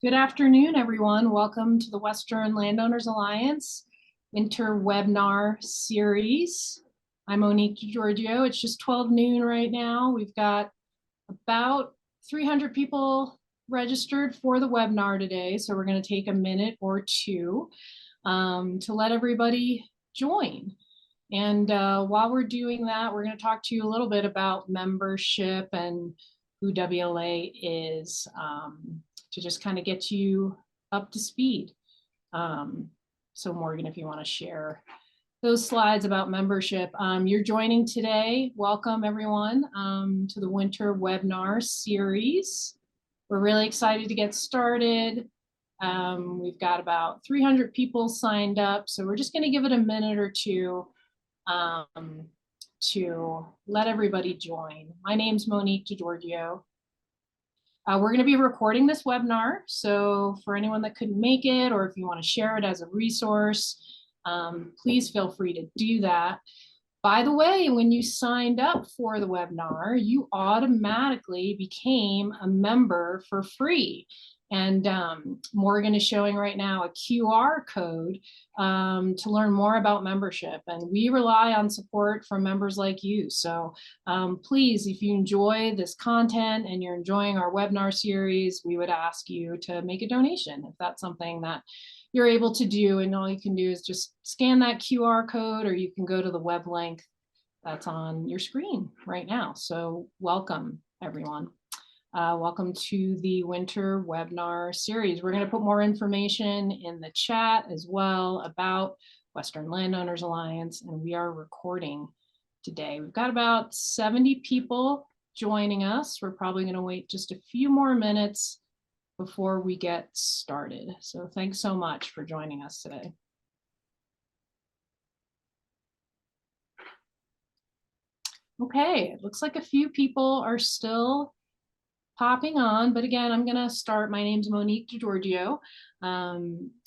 Good afternoon, everyone. Welcome to the Western Landowners Alliance Winter Webinar Series. I'm Monique DiGiorgio. It's just 12 noon right now. We've got about 300 people registered for the webinar today, so we're going to take a minute or two to let everybody join. And while we're doing that, we're going to talk to you a little bit about membership and who WLA is, to just kind of get you up to speed. So Morgan, if you want to share those slides about membership. You're joining today. Welcome everyone to the Winter Webinar Series. We're really excited to get started. We've got about 300 people signed up, so we're just going to give it a minute or two to let everybody join. My name's Monique DiGiorgio. We're going to be recording this webinar, so for anyone that couldn't make it, or if you want to share it as a resource, please feel free to do that. By the way, when you signed up for the webinar, you automatically became a member for free. And Morgan is showing right now a QR code to learn more about membership. And we rely on support from members like you. So please, if you enjoy this content and you're enjoying our webinar series, we would ask you to make a donation if that's something that you're able to do. And all you can do is just scan that QR code, or you can go to the web link that's on your screen right now. So welcome, everyone. Welcome to the Winter Webinar Series. We're going to put more information in the chat as well about Western Landowners Alliance, and we are recording today. We've got about 70 people joining us. We're probably going to wait just a few more minutes before we get started. So thanks so much for joining us today. Okay, it looks like a few people are still popping on, but again, I'm going to start. My name's Monique DiGiorgio. I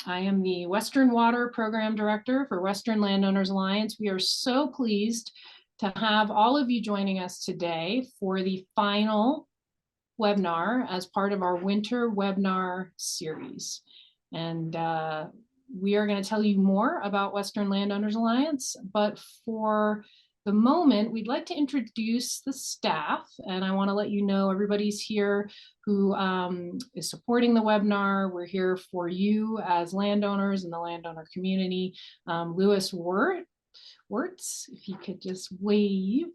am the Western Water Program Director for Western Landowners Alliance. We are so pleased to have all of you joining us today for the final webinar as part of our Winter Webinar Series. And we are going to tell you more about Western Landowners Alliance, but for the moment, we'd like to introduce the staff, and I want to let you know everybody's here who is supporting the webinar. We're here for you as landowners in the landowner community. Lewis Wirtz, if you could just wave.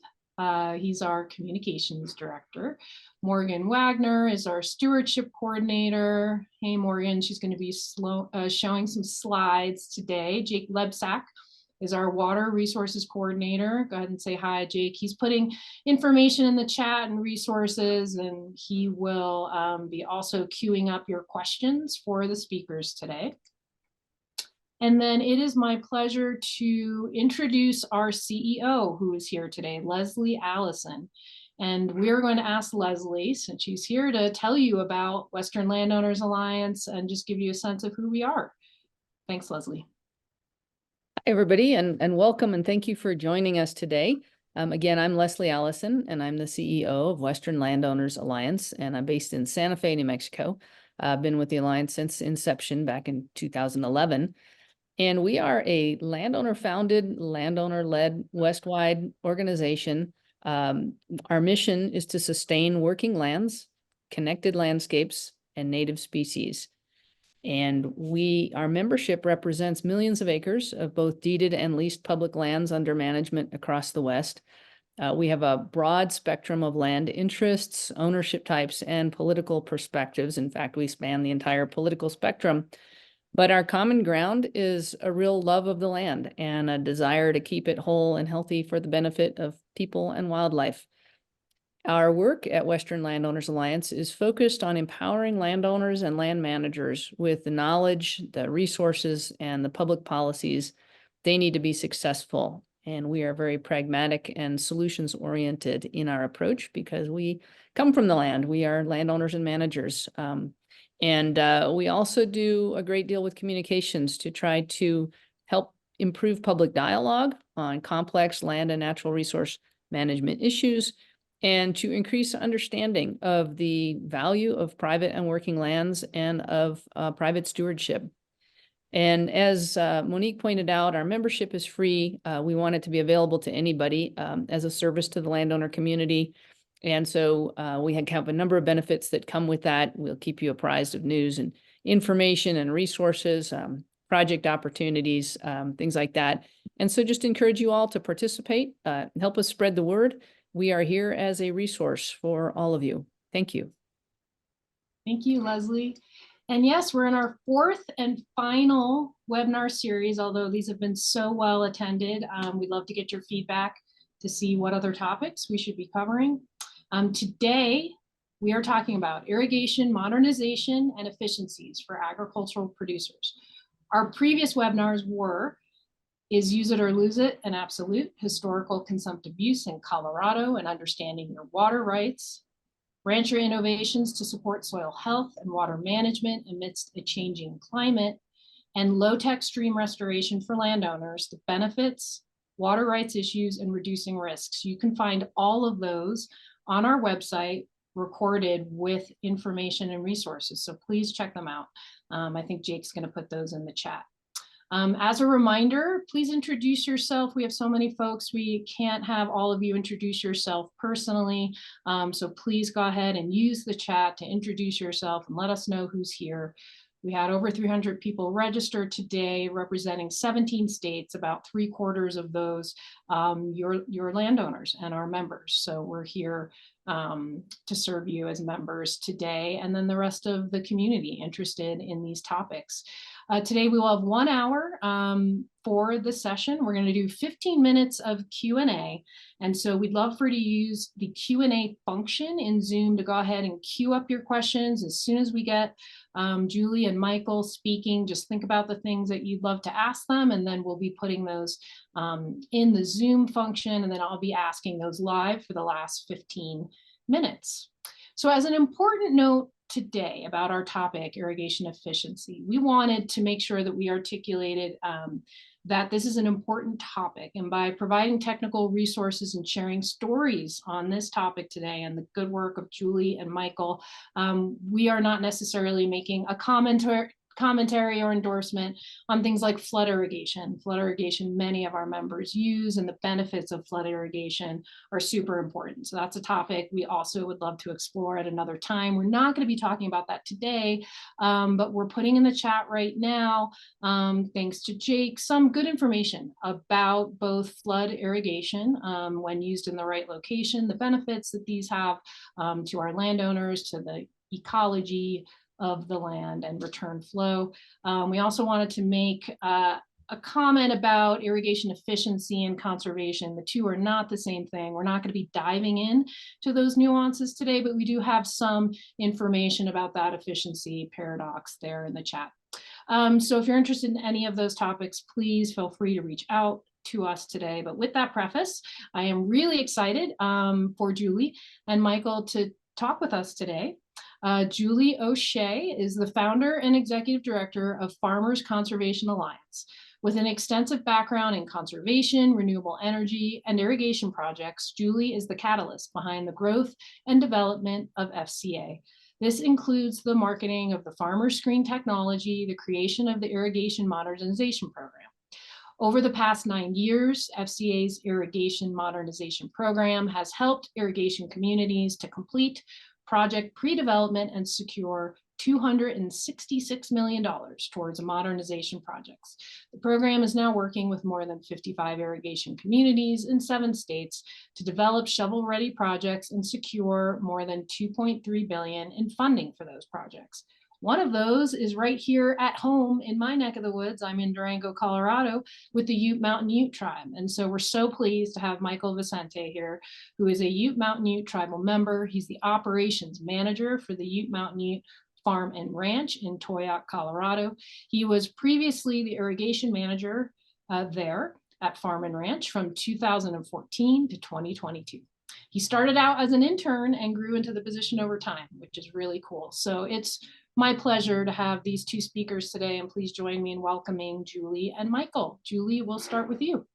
He's our communications director. Morgan Wagner is our stewardship coordinator. Hey, Morgan, she's going to be showing some slides today. Jake Lebsack is our water resources coordinator. Go ahead and say hi, Jake. He's putting information in the chat and resources, and he will be also queuing up your questions for the speakers today. And then it is my pleasure to introduce our CEO who is here today, Leslie Allison. And we're going to ask Leslie, since she's here, to tell you about Western Landowners Alliance and just give you a sense of who we are. Thanks, Leslie. Hi, everybody, and welcome, and thank you for joining us today. Again, I'm Leslie Allison, and I'm the CEO of Western Landowners Alliance, and I'm based in Santa Fe, New Mexico. I've been with the Alliance since inception back in 2011, and we are a landowner-founded, landowner-led West-wide organization. Our mission is to sustain working lands, connected landscapes, and native species. And our membership represents millions of acres of both deeded and leased public lands under management across the West. We have a broad spectrum of land interests, ownership types, and political perspectives. In fact, we span the entire political spectrum. But our common ground is a real love of the land and a desire to keep it whole and healthy for the benefit of people and wildlife. Our work at Western Landowners Alliance is focused on empowering landowners and land managers with the knowledge, the resources, and the public policies they need to be successful. And we are very pragmatic and solutions-oriented in our approach because we come from the land. We are landowners and managers. We also do a great deal with communications to try to help improve public dialogue on complex land and natural resource management issues, and to increase understanding of the value of private and working lands and of private stewardship. And as Monique pointed out, our membership is free. We want it to be available to anybody as a service to the landowner community. And so we have a number of benefits that come with that. We'll keep you apprised of news and information and resources, project opportunities, things like that. And so just encourage you all to participate, help us spread the word. We are here as a resource for all of you. Thank you. Thank you, Leslie. And yes, we're in our fourth and final webinar series, although these have been so well attended. We'd love to get your feedback to see what other topics we should be covering. Today, we are talking about irrigation, modernization, and efficiencies for agricultural producers. Our previous webinars were Is Use It or Lose It an Absolute? Historical Consumptive Use in Colorado and Understanding Your Water Rights, Rancher Innovations to Support Soil Health and Water Management Amidst a Changing Climate, and Low-Tech Stream Restoration for Landowners, the Benefits, Water Rights Issues, and Reducing Risks. You can find all of those on our website, recorded with information and resources, so please check them out. I think Jake's going to put those in the chat. As a reminder, please introduce yourself. We have so many folks, we can't have all of you introduce yourself personally. So please go ahead and use the chat to introduce yourself and let us know who's here. We had over 300 people registered today, representing 17 states, about 3/4 of those your landowners and our members. So we're here to serve you as members today, and then the rest of the community interested in these topics. Today we will have 1 hour for the session. We're going to do 15 minutes of Q&A. And so we'd love for you to use the Q&A function in Zoom to go ahead and queue up your questions. As soon as we get Julie and Michael speaking, just think about the things that you'd love to ask them, and then we'll be putting those in the Zoom function, and then I'll be asking those live for the last 15 minutes. So as an important note today about our topic, irrigation efficiency, we wanted to make sure that we articulated that this is an important topic. And by providing technical resources and sharing stories on this topic today and the good work of Julie and Michael, we are not necessarily making a commentary or endorsement on things like flood irrigation. Flood irrigation, many of our members use, and the benefits of flood irrigation are super important. So that's a topic we also would love to explore at another time. We're not going to be talking about that today, but we're putting in the chat right now, thanks to Jake, some good information about both flood irrigation when used in the right location, the benefits that these have to our landowners, to the ecology of the land and return flow. We also wanted to make a comment about irrigation efficiency and conservation. The two are not the same thing. We're not going to be diving in to those nuances today, but we do have some information about that efficiency paradox there in the chat. So if you're interested in any of those topics, please feel free to reach out to us today. But with that preface, I am really excited for Julie and Michael to talk with us today. Julie O'Shea is the founder and executive director of Farmers Conservation Alliance. With an extensive background in conservation, renewable energy, and irrigation projects, Julie is the catalyst behind the growth and development of FCA. This includes the marketing of the Farmer Screen technology, the creation of the Irrigation Modernization Program. Over the past 9 years, FCA's Irrigation Modernization Program has helped irrigation communities to complete project pre-development and secure $266 million towards modernization projects. The program is now working with more than 55 irrigation communities in 7 states to develop shovel-ready projects and secure more than $2.3 billion in funding for those projects. One of those is right here at home in my neck of the woods. I'm in Durango, Colorado, with the Ute Mountain Ute tribe. And so we're so pleased to have Michael Vicenti here, who is a Ute Mountain Ute tribal member. He's the operations manager for the Ute Mountain Ute Farm and Ranch in Toyoak, Colorado. He was previously the irrigation manager there at Farm and Ranch from 2014 to 2022. He started out as an intern and grew into the position over time, which is really cool. So it's my pleasure to have these 2 speakers today, and please join me in welcoming Julie and Michael. Julie, we'll start with you.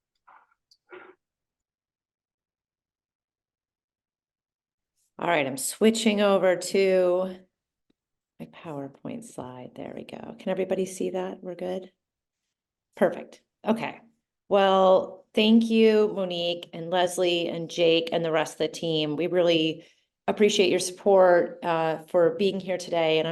All right, I'm switching over to my PowerPoint slide. There we go. Can everybody see that? We're good? Perfect. Okay. Well, thank you, Monique and Leslie and Jake and the rest of the team. We really appreciate your support for being here today. And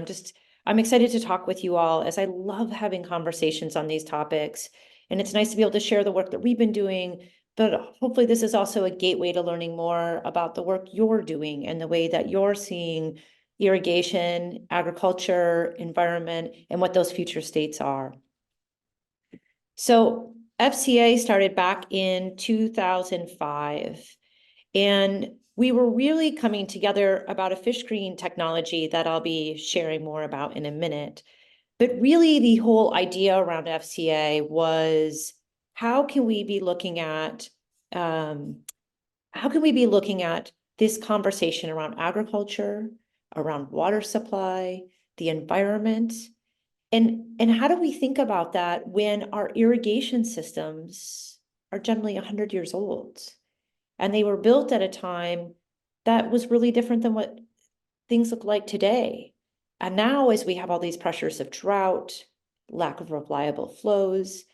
I'm excited to talk with you all, as I love having conversations on these topics. And it's nice to be able to share the work that we've been doing, but hopefully this is also a gateway to learning more about the work you're doing and the way that you're seeing irrigation, agriculture, environment, and what those future states are. So FCA started back in 2005, and we were really coming together about a fish screen technology that I'll be sharing more about in a minute. But really the whole idea around FCA was, how can we be looking at this conversation around agriculture, around water supply, the environment, and how do we think about that when our irrigation systems are generally 100 years old? And they were built at a time that was really different than what things look like today. And now, as we have all these pressures of drought, lack of reliable flows,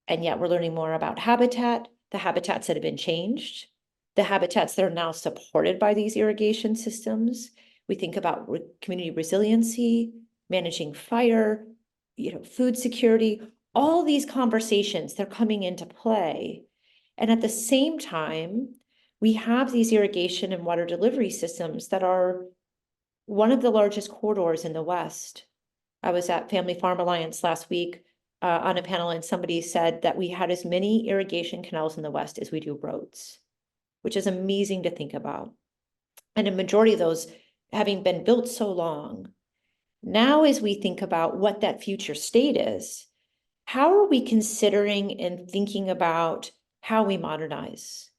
and yet we're learning more about habitat, the habitats that have been changed, the habitats that are now supported by these irrigation systems. We think about community resiliency, managing fire, food security, all these conversations, they're coming into play. And at the same time, we have these irrigation and water delivery systems that are one of the largest corridors in the West. I was at Family Farm Alliance last week on a panel, and somebody said that we had as many irrigation canals in the West as we do roads, which is amazing to think about. And a majority of those having been built so long. Now, as we think about what that future state is, how are we considering and thinking about how we modernize?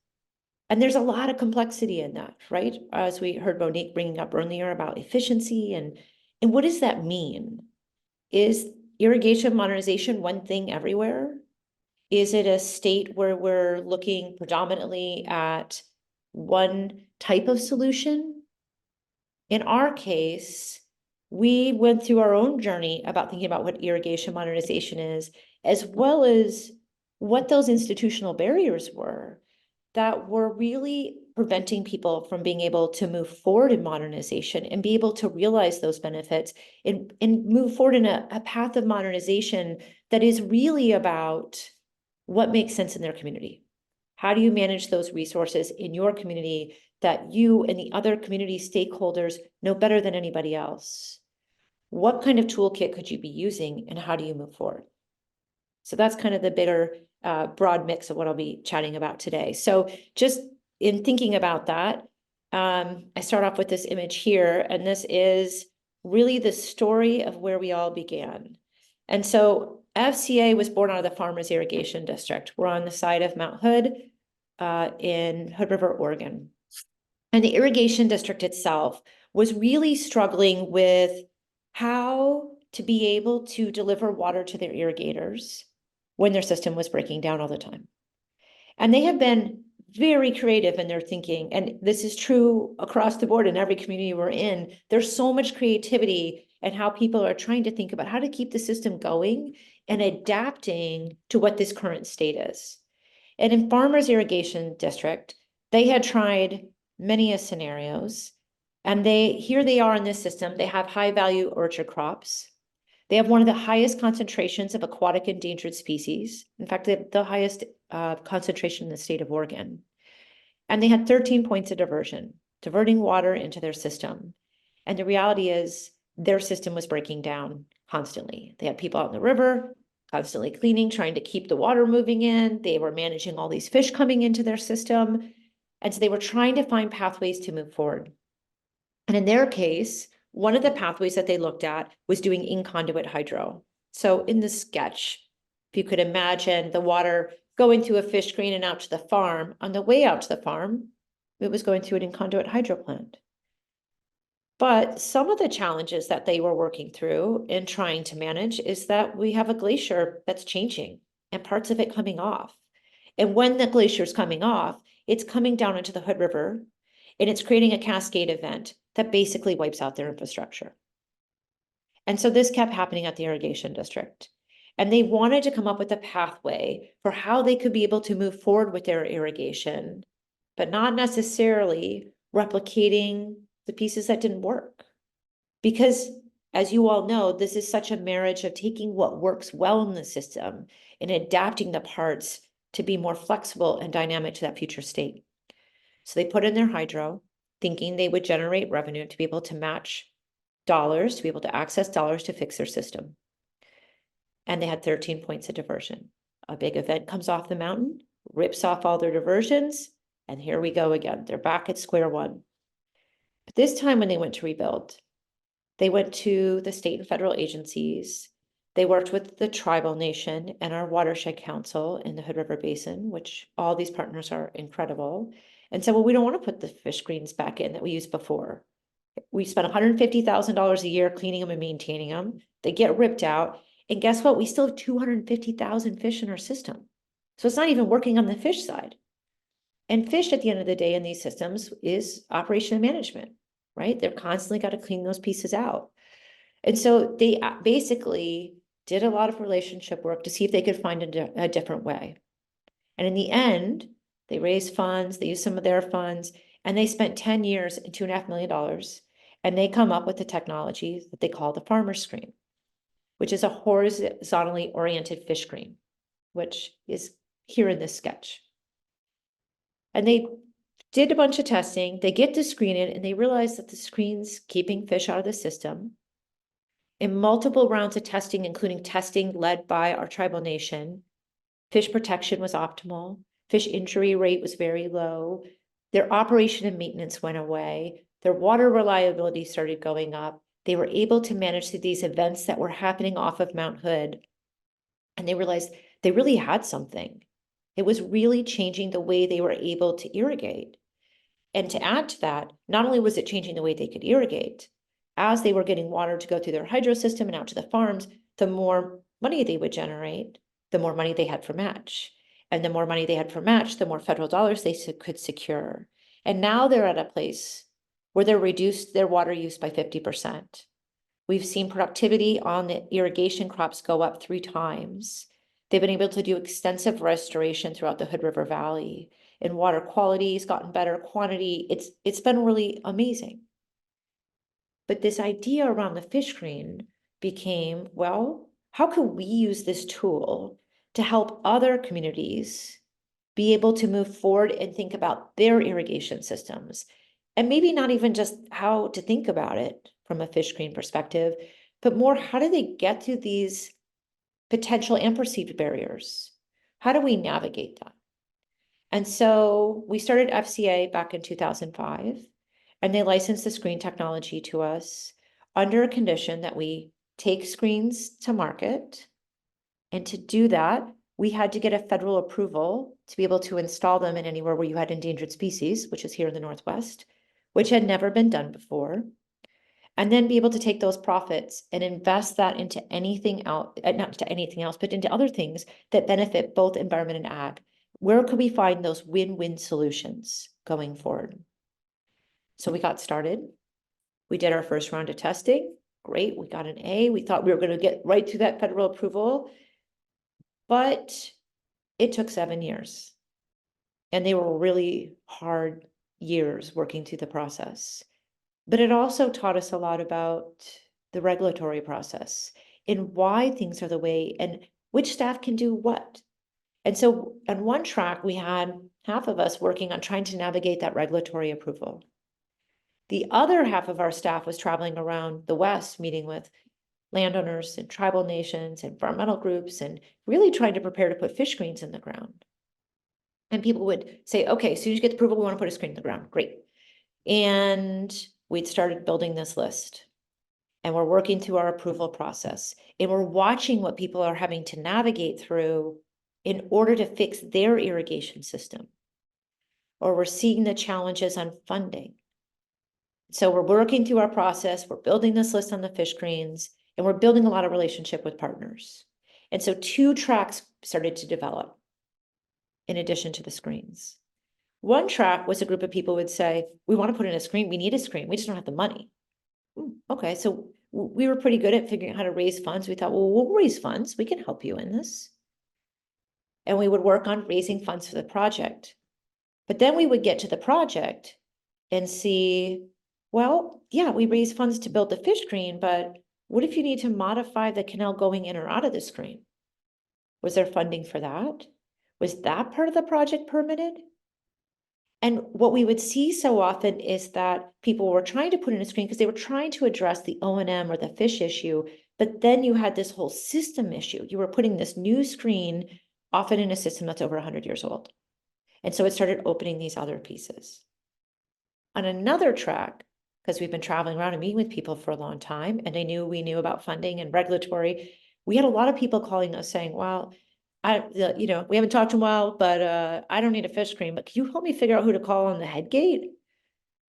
And there's a lot of complexity in that, right? As we heard Monique bringing up earlier about efficiency and what does that mean? Is irrigation modernization one thing everywhere? Is it a state where we're looking predominantly at one type of solution? In our case, we went through our own journey about thinking about what irrigation modernization is, as well as what those institutional barriers were that were really preventing people from being able to move forward in modernization and be able to realize those benefits and move forward in a path of modernization that is really about what makes sense in their community. How do you manage those resources in your community that you and the other community stakeholders know better than anybody else? What kind of toolkit could you be using, and how do you move forward? So that's kind of the bigger, broad mix of what I'll be chatting about today. So just in thinking about that, I start off with this image here, and this is really the story of where we all began. And so FCA was born out of the Farmers Irrigation District. We're on the side of Mount Hood in Hood River, Oregon. And the irrigation district itself was really struggling with how to be able to deliver water to their irrigators when their system was breaking down all the time. And they have been very creative in their thinking. And this is true across the board in every community we're in. There's so much creativity and how people are trying to think about how to keep the system going and adapting to what this current state is. And in Farmers Irrigation District, they had tried many scenarios. And here they are in this system. They have high value orchard crops. They have one of the highest concentrations of aquatic endangered species. In fact, they have the highest concentration in the state of Oregon. And they had 13 points of diversion, diverting water into their system. And the reality is their system was breaking down constantly. They had people out in the river, constantly cleaning, trying to keep the water moving in. They were managing all these fish coming into their system. And so they were trying to find pathways to move forward. And in their case, one of the pathways that they looked at was doing in-conduit hydro. So in the sketch, if you could imagine the water going through a fish screen and out to the farm, on the way out to the farm, it was going through an in-conduit hydro plant. But some of the challenges that they were working through and trying to manage is that we have a glacier that's changing and parts of it coming off. And when the glacier is coming off, it's coming down into the Hood River. And it's creating a cascade event that basically wipes out their infrastructure. And so this kept happening at the irrigation district. And they wanted to come up with a pathway for how they could be able to move forward with their irrigation, but not necessarily replicating the pieces that didn't work. Because as you all know, this is such a marriage of taking what works well in the system and adapting the parts to be more flexible and dynamic to that future state. So they put in their hydro, thinking they would generate revenue to be able to match dollars, to be able to access dollars to fix their system. And they had 13 points of diversion. A big event comes off the mountain, rips off all their diversions, and here we go again. They're back at square one. But this time when they went to rebuild, they went to the state and federal agencies. They worked with the tribal nation and our watershed council in the Hood River Basin, which all these partners are incredible, and said, well, we don't want to put the fish screens back in that we used before. We spent $150,000 a year cleaning them and maintaining them. They get ripped out. And guess what? We still have 250,000 fish in our system. So it's not even working on the fish side. And fish at the end of the day in these systems is operation and management, right? They're constantly got to clean those pieces out. And so they basically did a lot of relationship work to see if they could find a different way. And in the end, they raised funds, they used some of their funds, and they spent 10 years and $2.5 million. And they come up with the technology that they call the farmer screen, which is a horizontally oriented fish screen, which is here in this sketch. And they did a bunch of testing. They get the screen in and they realize that the screen's keeping fish out of the system. In multiple rounds of testing, including testing led by our tribal nation, fish protection was optimal. Fish injury rate was very low. Their operation and maintenance went away. Their water reliability started going up. They were able to manage these events that were happening off of Mount Hood. And they realized they really had something. It was really changing the way they were able to irrigate. And to add to that, not only was it changing the way they could irrigate, as they were getting water to go through their hydro system and out to the farms, the more money they would generate, the more money they had for match. And the more money they had for match, the more federal dollars they could secure. And now they're at a place where they're reduced their water use by 50%. We've seen productivity on the irrigation crops go up 3 times. They've been able to do extensive restoration throughout the Hood River Valley, and water quality has gotten better, quantity, it's been really amazing. But this idea around the fish screen became, well, how can we use this tool to help other communities be able to move forward and think about their irrigation systems? And maybe not even just how to think about it from a fish screen perspective, but more how do they get through these potential and perceived barriers? How do we navigate that? And so we started FCA back in 2005, and they licensed the screen technology to us under a condition that we take screens to market. And to do that, we had to get a federal approval to be able to install them in anywhere where you had endangered species, which is here in the Northwest, which had never been done before. And then be able to take those profits and invest that into anything else, not to anything else, but into other things that benefit both environment and ag. Where could we find those win-win solutions going forward? So we got started. We did our first round of testing. Great, we got an A. We thought we were going to get right to that federal approval, but it took 7 years. And they were really hard years working through the process. But it also taught us a lot about the regulatory process and why things are the way and which staff can do what. And so on one track, we had half of us working on trying to navigate that regulatory approval. The other half of our staff was traveling around the West, meeting with landowners and tribal nations and environmental groups and really trying to prepare to put fish screens in the ground. And people would say, okay, as soon as you get the approval, we want to put a screen in the ground. Great. And we'd started building this list. And we're working through our approval process. And we're watching what people are having to navigate through in order to fix their irrigation system. Or we're seeing the challenges on funding. So we're working through our process. We're building this list on the fish screens. And we're building a lot of relationship with partners. And so 2 tracks started to develop in addition to the screens. One track was a group of people would say, we want to put in a screen, we need a screen, we just don't have the money. Okay, so we were pretty good at figuring out how to raise funds. We thought, well, we'll raise funds, we can help you in this. And we would work on raising funds for the project. But then we would get to the project and see, well, yeah, we raise funds to build the fish screen, but what if you need to modify the canal going in or out of the screen? Was there funding for that? Was that part of the project permitted? And what we would see so often is that people were trying to put in a screen because they were trying to address the O&M or the fish issue, but then you had this whole system issue. You were putting this new screen often in a system that's over 100 years old. And so it started opening these other pieces. On another track, because we've been traveling around and meeting with people for a long time, and we knew about funding and regulatory, we had a lot of people calling us saying, well, we haven't talked in a while, but I don't need a fish screen, but can you help me figure out who to call on the head gate?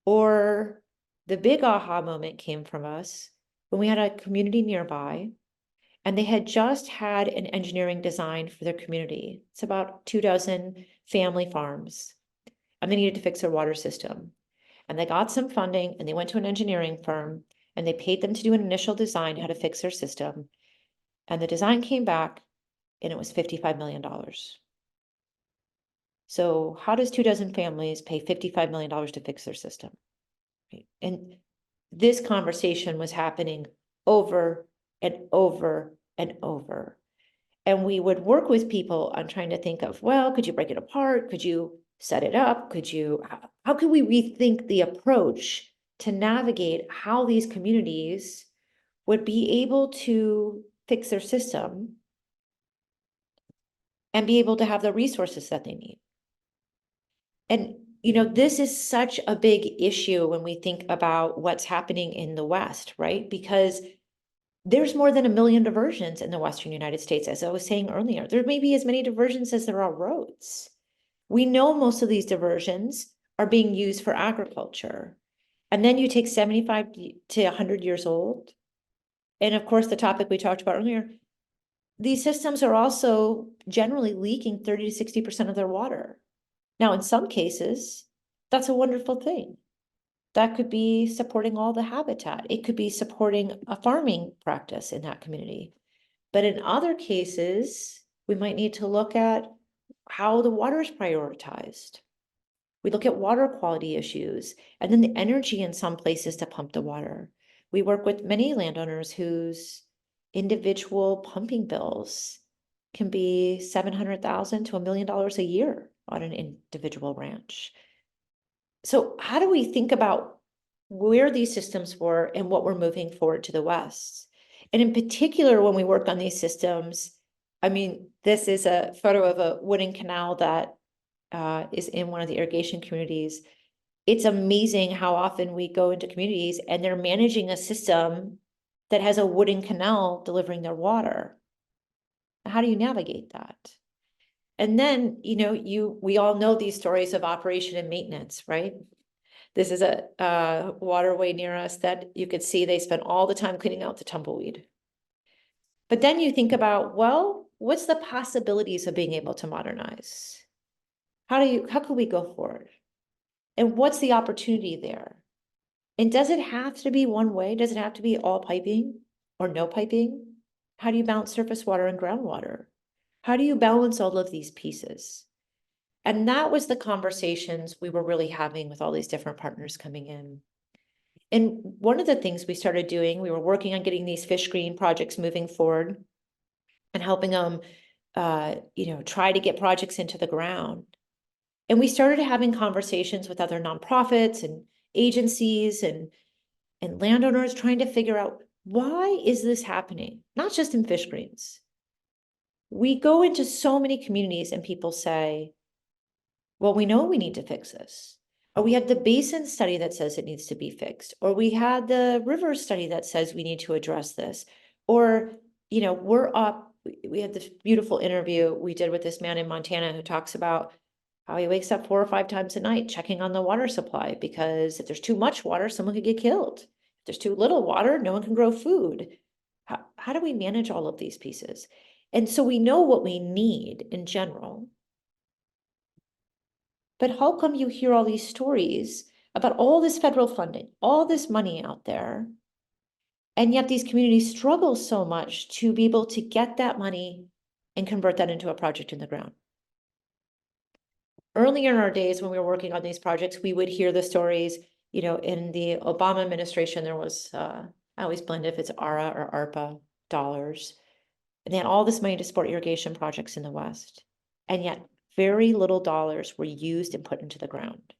Or the big aha moment came from us when we had a community nearby, and they had just had an engineering design for their community. It's about 24 family farms, and they needed to fix their water system. And they got some funding, and they went to an engineering firm, and they paid them to do an initial design how to fix their system. And the design came back, and it was $55 million. So how does 24 families pay $55 million to fix their system? Right? And this conversation was happening over and over and over. And we would work with people on trying to think of, well, could you break it apart? Could you set it up? How could we rethink the approach to navigate how these communities would be able to fix their system and be able to have the resources that they need? And, this is such a big issue when we think about what's happening in the West, right? Because there's more than 1 million diversions in the Western United States, as I was saying earlier. There may be as many diversions as there are roads. We know most of these diversions are being used for agriculture. And then you take 75 to 100 years old. And of course, the topic we talked about earlier, these systems are also generally leaking 30 to 60% of their water. Now, in some cases, that's a wonderful thing. That could be supporting all the habitat. It could be supporting a farming practice in that community. But in other cases, we might need to look at how the water is prioritized. We look at water quality issues and then the energy in some places to pump the water. We work with many landowners whose individual pumping bills can be $700,000 to $1 million a year on an individual ranch. So how do we think about where these systems were and what we're moving forward to the West? And in particular, when we work on these systems, this is a photo of a wooden canal that is in one of the irrigation communities. It's amazing how often we go into communities and they're managing a system that has a wooden canal delivering their water. How do you navigate that? And then, we all know these stories of operation and maintenance, right? This is a waterway near us that you could see they spent all the time cleaning out the tumbleweed. But then you think about, well, what's the possibilities of being able to modernize? How could we go forward? And what's the opportunity there? And does it have to be one way? Does it have to be all piping or no piping? How do you balance surface water and groundwater? How do you balance all of these pieces? And that was the conversations we were really having with all these different partners coming in. And one of the things we started doing, we were working on getting these fish screen projects moving forward and helping them, try to get projects into the ground. And we started having conversations with other nonprofits and agencies and landowners trying to figure out, why is this happening? Not just in fish screens. We go into so many communities and people say, well, we know we need to fix this. Or we have the basin study that says it needs to be fixed. Or we had the river study that says we need to address this. Or, we're up, we had this beautiful interview we did with this man in Montana who talks about how he wakes up 4 or 5 times a night checking on the water supply, because if there's too much water, someone could get killed. If there's too little water, no one can grow food. How do we manage all of these pieces? And so we know what we need in general. But how come you hear all these stories about all this federal funding, all this money out there, and yet these communities struggle so much to be able to get that money and convert that into a project in the ground? Earlier in our days, when we were working on these projects, we would hear the stories, in the Obama administration, there was, I always blend if it's ARA or ARPA dollars. And they had all this money to support irrigation projects in the West. And yet very little dollars were used and put into the ground.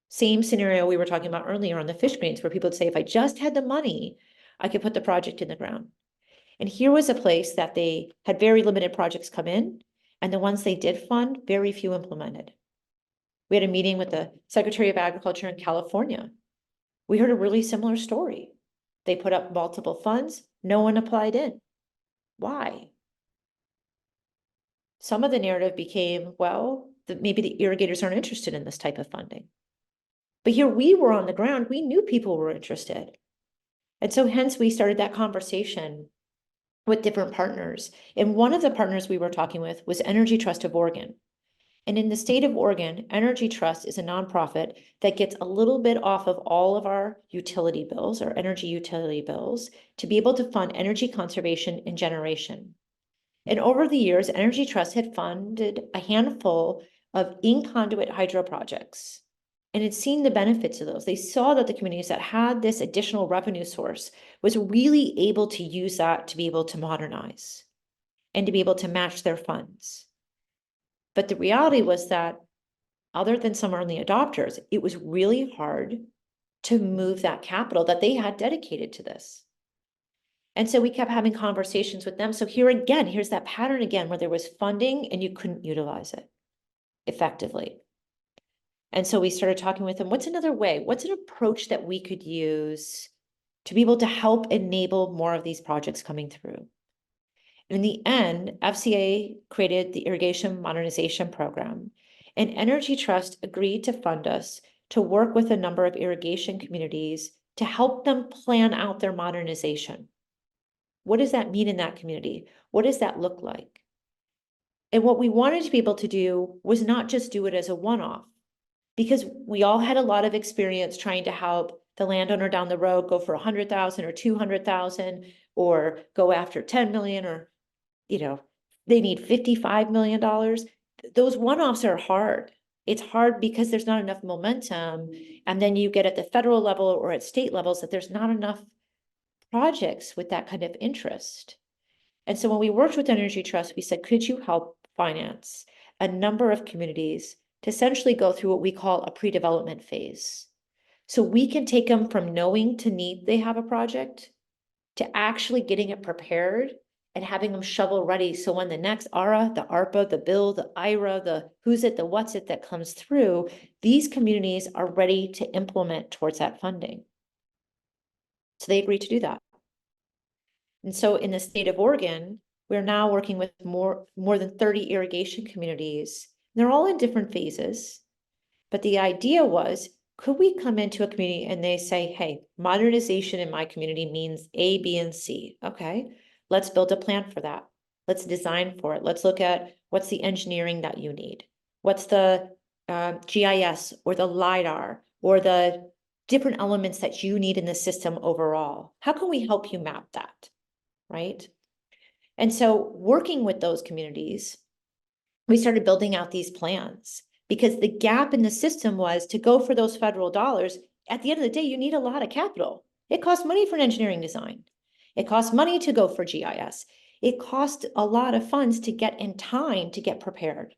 Same scenario we were talking about earlier on the fish greens, where people would say, if I just had the money, I could put the project in the ground. And here was a place that they had very limited projects come in, and the ones they did fund, very few implemented. We had a meeting with the Secretary of Agriculture in California. We heard a really similar story. They put up multiple funds, no one applied in. Why? Some of the narrative became, well, maybe the irrigators aren't interested in this type of funding. But here we were on the ground, we knew people were interested. And so hence we started that conversation with different partners. And one of the partners we were talking with was Energy Trust of Oregon. And in the state of Oregon, Energy Trust is a nonprofit that gets a little bit off of all of our utility bills, our energy utility bills, to be able to fund energy conservation and generation. And over the years, Energy Trust had funded a handful of in-conduit hydro projects and had seen the benefits of those. They saw that the communities that had this additional revenue source was really able to use that to be able to modernize and to be able to match their funds. But the reality was that other than some early adopters, it was really hard to move that capital that they had dedicated to this. And so we kept having conversations with them. So here again, here's that pattern again, where there was funding and you couldn't utilize it effectively. And so we started talking with them, what's another way? What's an approach that we could use to be able to help enable more of these projects coming through? In the end, FCA created the Irrigation Modernization Program, and Energy Trust agreed to fund us to work with a number of irrigation communities to help them plan out their modernization. What does that mean in that community? What does that look like? And what we wanted to be able to do was not just do it as a one-off, because we all had a lot of experience trying to help the landowner down the road go for 100,000 or 200,000, or go after 10 million, or they need $55 million. Those one-offs are hard. It's hard because there's not enough momentum. And then you get at the federal level or at state levels that there's not enough projects with that kind of interest. And so when we worked with Energy Trust, we said, could you help finance a number of communities to essentially go through what we call a pre-development phase? So we can take them from knowing to need they have a project to actually getting it prepared and having them shovel ready. So when the next ARA, the ARPA, the bill, the IRA, the who's it, the what's it that comes through, these communities are ready to implement towards that funding. So they agreed to do that. And so in the state of Oregon, we're now working with more than 30 irrigation communities. They're all in different phases. But the idea was, could we come into a community and they say, hey, modernization in my community means A, B, and C. Okay, let's build a plan for that. Let's design for it. Let's look at what's the engineering that you need. What's the GIS or the LiDAR or the different elements that you need in the system overall? How can we help you map that, right? And so working with those communities, we started building out these plans, because the gap in the system was to go for those federal dollars. At the end of the day, you need a lot of capital. It costs money for an engineering design. It costs money to go for GIS. It costs a lot of funds to get in time to get prepared.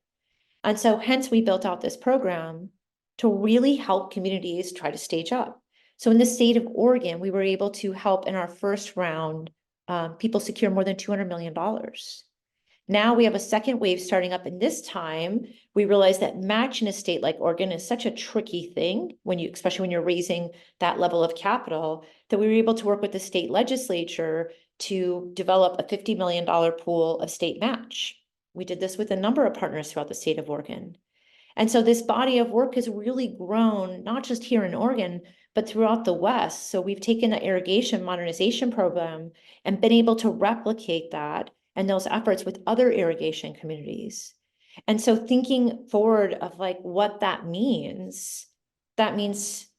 And so hence we built out this program to really help communities try to stage up. So in the state of Oregon, we were able to help in our first round, people secure more than $200 million. Now we have a second wave starting up, and this time we realize that matching a state like Oregon is such a tricky thing especially when you're raising that level of capital, that we were able to work with the state legislature to develop a $50 million pool of state match. We did this with a number of partners throughout the state of Oregon. And so this body of work has really grown, not just here in Oregon, but throughout the West. So we've taken the Irrigation Modernization Program and been able to replicate that and those efforts with other irrigation communities. And so thinking forward of like what that means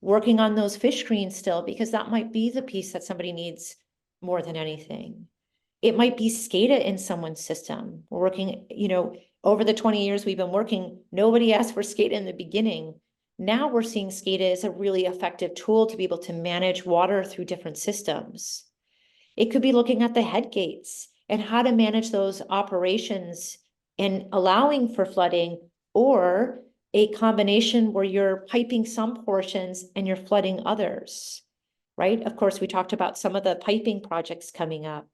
working on those fish screens still, because that might be the piece that somebody needs more than anything. It might be SCADA in someone's system. We're working, over the 20 years we've been working, nobody asked for SCADA in the beginning. Now we're seeing SCADA as a really effective tool to be able to manage water through different systems. It could be looking at the head gates and how to manage those operations and allowing for flooding, or a combination where you're piping some portions and you're flooding others, right? Of course, we talked about some of the piping projects coming up.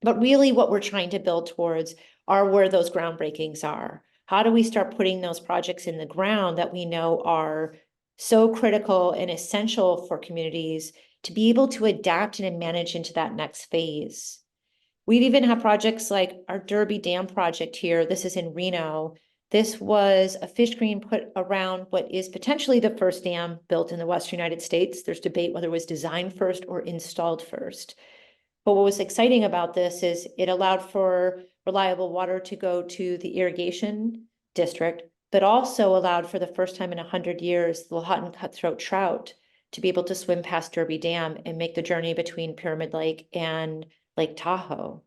But really what we're trying to build towards are where those groundbreakings are. How do we start putting those projects in the ground that we know are so critical and essential for communities to be able to adapt and manage into that next phase? We've even had projects like our Derby Dam project here. This is in Reno. This was a fish screen put around what is potentially the first dam built in the Western United States. There's debate whether it was designed first or installed first. But what was exciting about this is it allowed for reliable water to go to the irrigation district, but also allowed for the first time in 100 years, the Lahontan cutthroat trout to be able to swim past Derby Dam and make the journey between Pyramid Lake and Lake Tahoe.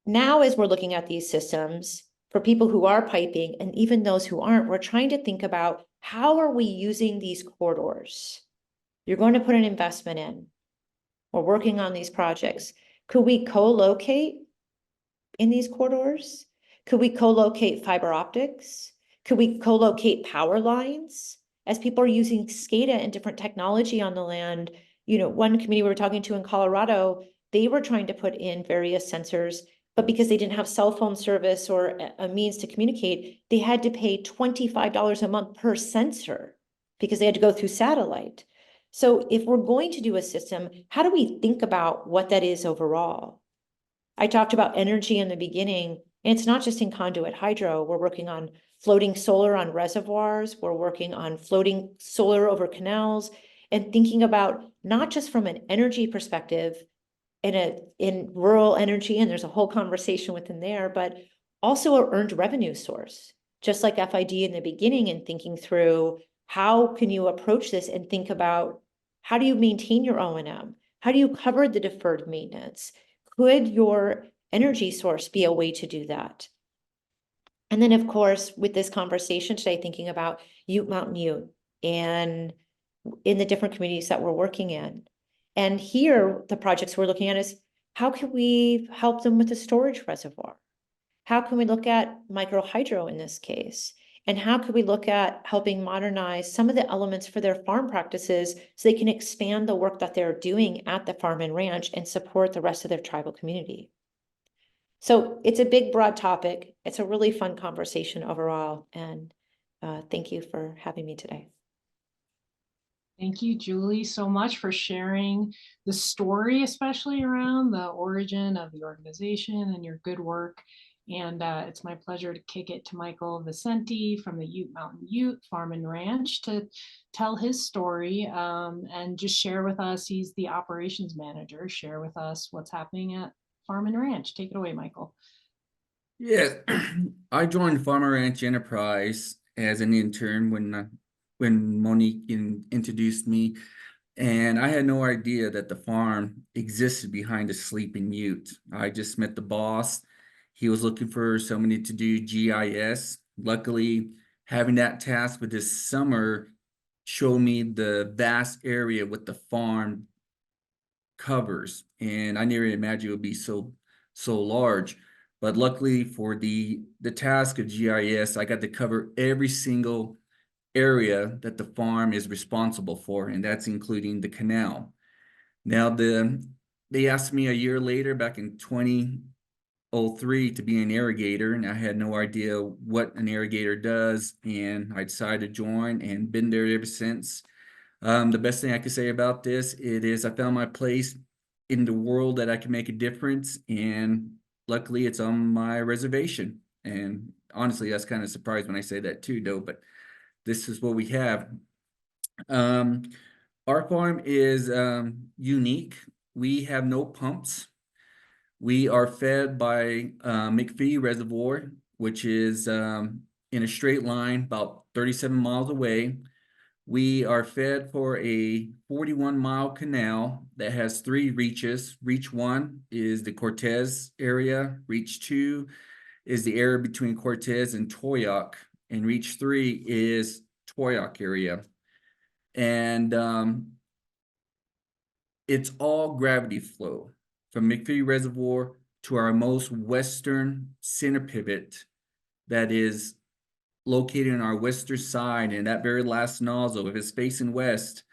Now, as we're looking at these systems, for people who are piping and even those who aren't, we're trying to think about how are we using these corridors? You're going to put an investment in. We're working on these projects. Could we co-locate in these corridors? Could we co-locate fiber optics? Could we co-locate power lines? As people are using SCADA and different technology on the land, one community we were talking to in Colorado, they were trying to put in various sensors, but because they didn't have cell phone service or a means to communicate, they had to pay $25 a month per sensor because they had to go through satellite. So if we're going to do a system, how do we think about what that is overall? I talked about energy in the beginning, and it's not just in conduit hydro. We're working on floating solar on reservoirs. We're working on floating solar over canals and thinking about not just from an energy perspective in rural energy, and there's a whole conversation within there, but also an earned revenue source, just like FID in the beginning, and thinking through how can you approach this and think about how do you maintain your O&M? How do you cover the deferred maintenance? Could your energy source be a way to do that? And then, of course, with this conversation today, thinking about Ute Mountain Ute and in the different communities that we're working in. And here, the projects we're looking at is how can we help them with a storage reservoir? How can we look at micro hydro in this case? And how could we look at helping modernize some of the elements for their farm practices so they can expand the work that they're doing at the farm and ranch and support the rest of their tribal community? So it's a big, broad topic. It's a really fun conversation overall. And thank you for having me today. Thank you, Julie, so much for sharing the story, especially around the origin of the organization and your good work. And it's my pleasure to kick it to Michael Vicenti from the Ute Mountain Ute Farm and Ranch to tell his story and just share with us. He's the operations manager. Share with us what's happening at Farm and Ranch. Take it away, Michael. Yeah, I joined Farmer Ranch Enterprise as an intern when Monique introduced me, and I had no idea that the farm existed behind a sleeping ute. I just met the boss. He was looking for somebody to do GIS. Luckily, having that task with this summer showed me the vast area what the farm covers, and I never imagined it would be so large. But luckily for the task of GIS, I got to cover every single area that the farm is responsible for, and that's including the canal. Now, they asked me a year later, back in 2003, to be an irrigator, and I had no idea what an irrigator does, and I decided to join and been there ever since. The best thing I could say about this, it is I found my place in the world that I can make a difference, and luckily it's on my reservation. And honestly, that's kind of surprised when I say that too, though, but this is what we have. Our farm is unique. We have no pumps. We are fed by McPhee Reservoir, which is in a straight line about 37 miles away. We are fed for a 41-mile canal that has 3 reaches. Reach 1 is the Cortez area. Reach 2 is the area between Cortez and Toyac. And reach 3 is Toyac area. And it's all gravity flow from McPhee Reservoir to our most western center pivot that is located on our western side, and that very last nozzle, if it's facing west,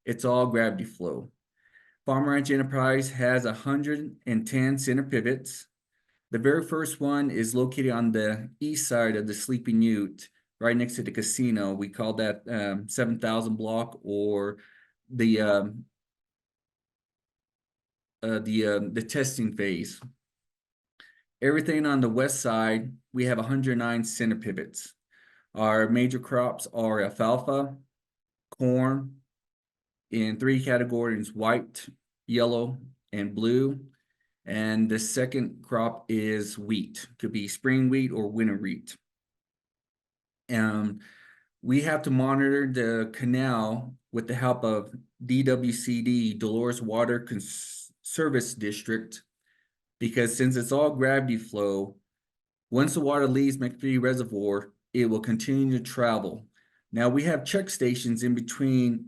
it's all gravity flow. Farm Ranch Enterprise has 110 center pivots. The very first one is located on the east side of the Sleeping Ute, right next to the casino. We call that 7,000 block, or the testing phase. Everything on the west side, we have 109 center pivots. Our major crops are alfalfa, corn, in 3 categories: white, yellow, and blue. And the second crop is wheat. Could be spring wheat or winter wheat. We have to monitor the canal with the help of DWCD, Dolores Water Service District, because since it's all gravity flow, once the water leaves McPhee Reservoir, it will continue to travel. Now we have check stations in between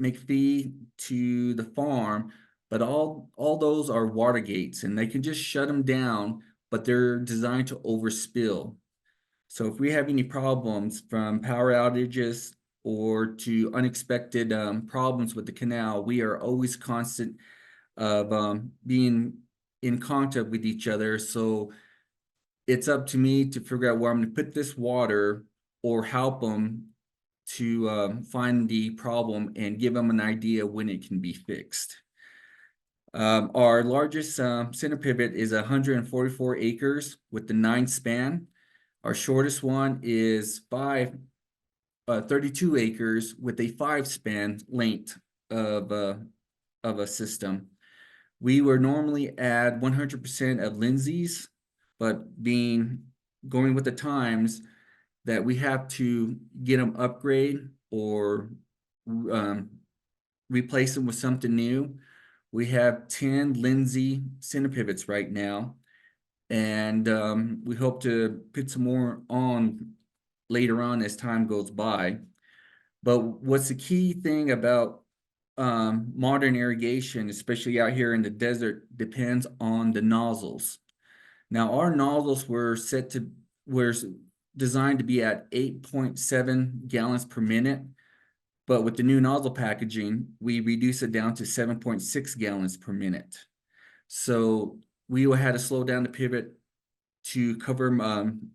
McPhee to the farm, but all those are water gates, and they can just shut them down, but they're designed to overspill. So if we have any problems from power outages or to unexpected problems with the canal, we are always constant of being in contact with each other. So it's up to me to figure out where I'm going to put this water or help them to find the problem and give them an idea when it can be fixed. Our largest center pivot is 144 acres with the 9 span. Our shortest one is 32 acres with a 5 span length of a system. We would normally add 100% of Lindsay's, but going with the times that we have to get them upgrade or replace them with something new. We have 10 Lindsay center pivots right now, and we hope to put some more on later on as time goes by. But what's the key thing about modern irrigation, especially out here in the desert, depends on the nozzles. Now our nozzles were designed to be at 8.7 gallons per minute, but with the new nozzle packaging, we reduce it down to 7.6 gallons per minute. So we had to slow down the pivot to cover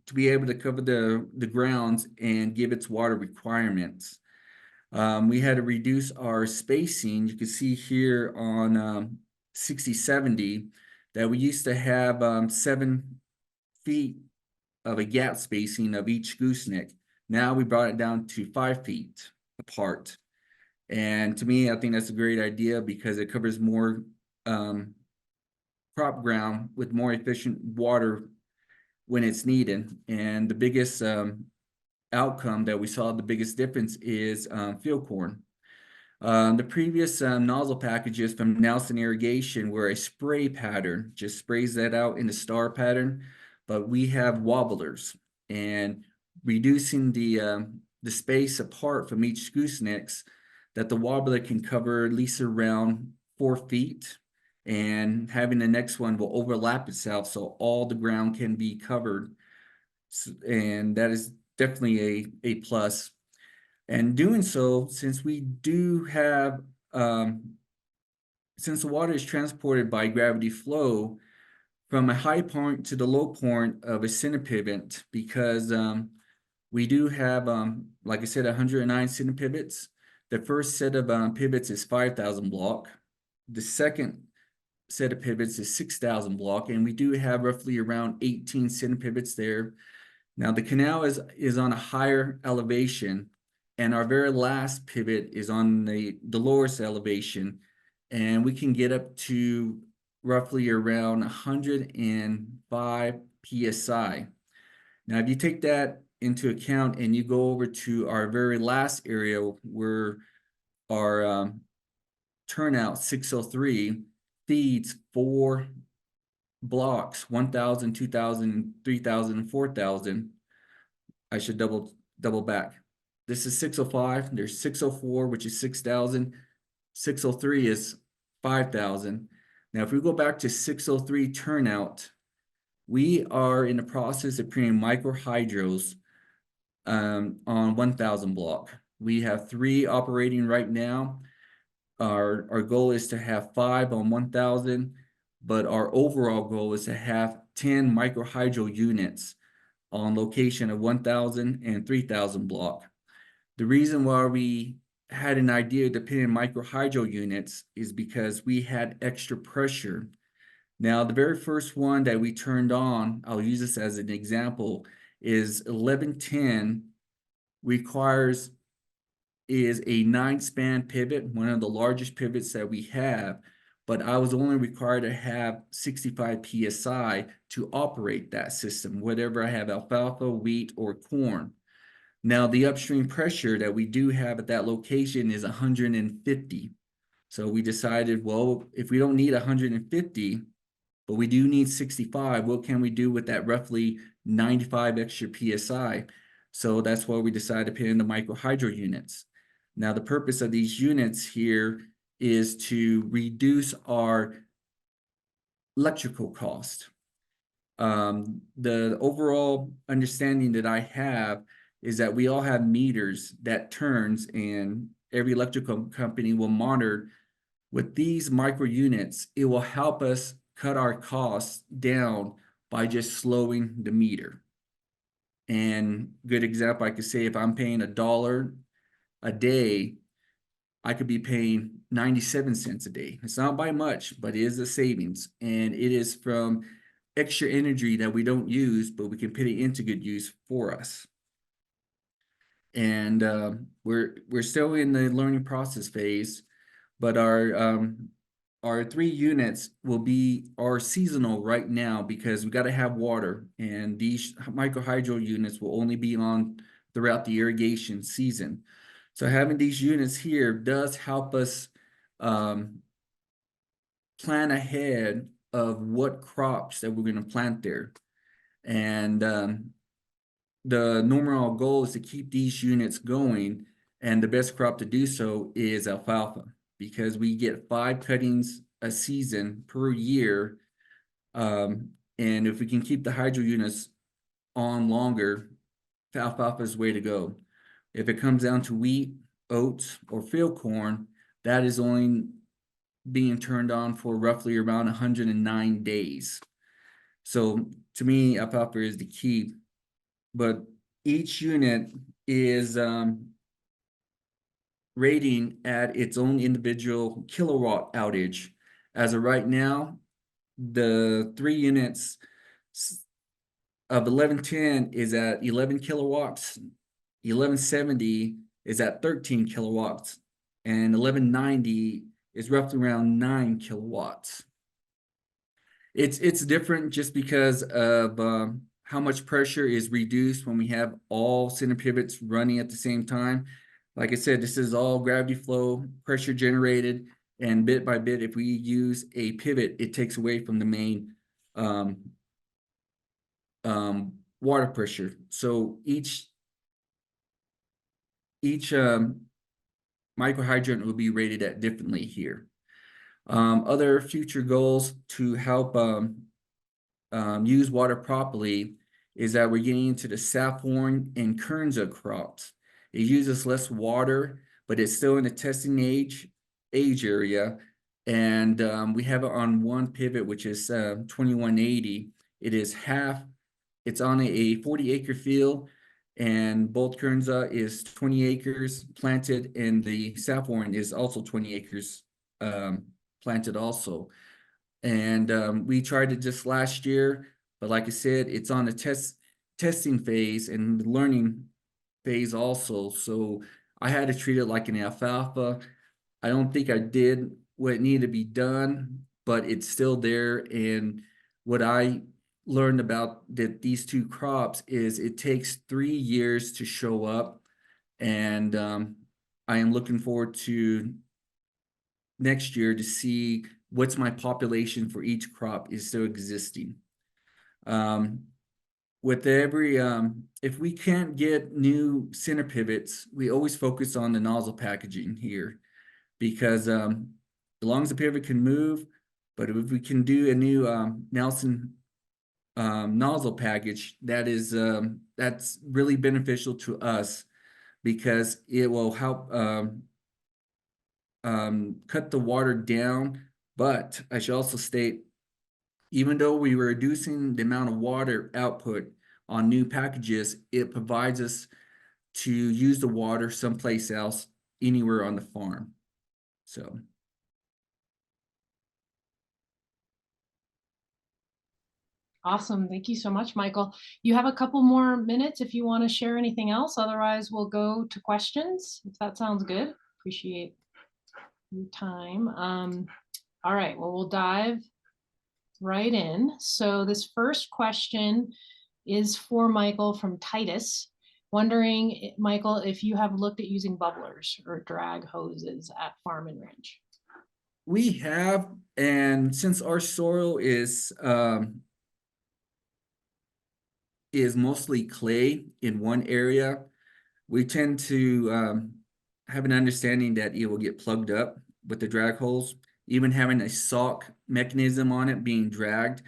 to be able to cover the grounds and give its water requirements. We had to reduce our spacing. You can see here on 6070 that we used to have 7 feet of a gap spacing of each gooseneck. Now we brought it down to 5 feet apart. And to me, I think that's a great idea because it covers more crop ground with more efficient water when it's needed. And the biggest outcome that we saw, the biggest difference is field corn. The previous nozzle packages from Nelson Irrigation were a spray pattern, just sprays that out in the star pattern, but we have wobblers, and reducing the space apart from each goosenecks that the wobbler can cover at least around 4 feet, and having the next one will overlap itself so all the ground can be covered, and that is definitely a plus. And doing so, since we do have since the water is transported by gravity flow from a high point to the low point of a center pivot, because we do have like I said, 109 center pivots. The first set of pivots is 5,000 block. The second set of pivots is 6,000 block, and we do have roughly around 18 center pivots there. Now the canal is on a higher elevation, and our very last pivot is on the lowest elevation, and we can get up to roughly around 105 PSI. Now, if you take that into account and you go over to our very last area where our turnout 603 feeds 4 blocks, 1,000, 2,000, 3,000, and 4,000. I should double back. This is 605. There's 604, which is 6,000. 603 is 5,000. Now, if we go back to 603 turnout, we are in the process of creating microhydros on 1,000 block. We have 3 operating right now. Our goal is to have 5 on 1,000, but our overall goal is to have 10 microhydro units on location of 1,000 and 3,000 block. The reason why we had an idea to put in microhydro units is because we had extra pressure. Now, the very first one that we turned on, I'll use this as an example, is 1110 is a 9-span pivot, one of the largest pivots that we have, but I was only required to have 65 PSI to operate that system, whatever I have alfalfa, wheat, or corn. Now, the upstream pressure that we do have at that location is 150. So we decided, well, if we don't need 150, but we do need 65, what can we do with that roughly 95 extra PSI? So that's why we decided to put in the microhydro units. Now, the purpose of these units here is to reduce our electrical cost. The overall understanding that I have is that we all have meters that turns, and every electrical company will monitor. With these micro units, it will help us cut our costs down by just slowing the meter. And good example, I could say if I'm paying $1 a day, I could be paying 97 cents a day. It's not by much, but it is a savings. And it is from extra energy that we don't use, but we can put it into good use for us. And we're still in the learning process phase, but our 3 units are seasonal right now because we got to have water, and these microhydro units will only be on throughout the irrigation season. So having these units here does help us plan ahead of what crops that we're going to plant there. And the normal goal is to keep these units going, and the best crop to do so is alfalfa, because we get 5 cuttings a season per year. And if we can keep the hydro units on longer, alfalfa is the way to go. If it comes down to wheat, oats, or field corn, that is only being turned on for roughly around 109 days. So to me, alfalfa is the key. But each unit is rating at its own individual kilowatt outage. As of right now, the 3 units of 1110 is at 11 kilowatts, 1170 is at 13 kilowatts, and 1190 is roughly around 9 kilowatts. It's different just because of how much pressure is reduced when we have all center pivots running at the same time. Like I said, this is all gravity flow, pressure generated, and bit by bit, if we use a pivot, it takes away from the main water pressure. So each microhydrant will be rated at differently here. Other future goals to help use water properly is that we're getting into the safflower and kernza crops. It uses less water, but it's still in the testing age area. And we have it on one pivot, which is 2180. It's on a 40-acre field, and both kernza is 20 acres planted, and the safflower is also 20 acres planted also. And we tried it just last year, but like I said, it's on the testing phase and the learning phase also. So I had to treat it like an alfalfa. I don't think I did what needed to be done, but it's still there. And what I learned about these two crops is it takes 3 years to show up. And I am looking forward to next year to see what's my population for each crop is still existing. With every, if we can't get new center pivots, we always focus on the nozzle packaging here, because as long as the pivot can move, but if we can do a new Nelson nozzle package, that's really beneficial to us, because it will help cut the water down. But I should also state, even though we were reducing the amount of water output on new packages, it provides us to use the water someplace else, anywhere on the farm. So. Awesome. Thank you so much, Michael. You have a couple more minutes if you want to share anything else. Otherwise, we'll go to questions, if that sounds good. Appreciate your time. All right, well, we'll dive right in. So this first question is for Michael from Titus. Wondering, Michael, if you have looked at using bubblers or drag hoses at Farm and Ranch. We have, and since our soil is mostly clay in one area, we tend to have an understanding that it will get plugged up with the drag holes. Even having a sock mechanism on it being dragged,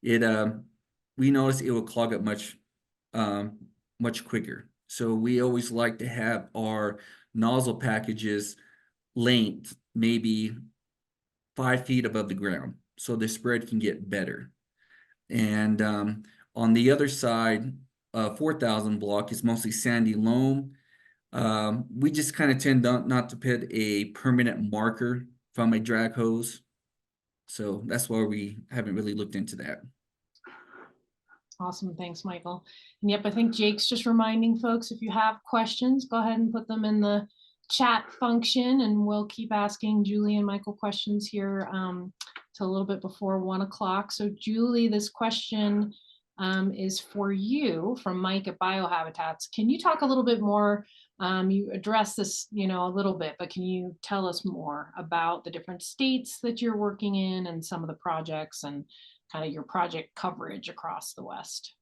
we notice it will clog up much quicker. So we always like to have our nozzle packages length maybe 5 feet above the ground, so the spread can get better. And on the other side, 4,000 block is mostly sandy loam. We just kind of tend not to put a permanent marker from a drag hose. So that's why we haven't really looked into that. Awesome. Thanks, Michael. And yep, I think Jake's just reminding folks, if you have questions, go ahead and put them in the chat function, and we'll keep asking Julie and Michael questions here till a little bit before 1 o'clock. So Julie, this question is for you from Mike at Biohabitats. Can you talk a little bit more? You addressed this, a little bit, but can you tell us more about the different states that you're working in and some of the projects and kind of your project coverage across the West?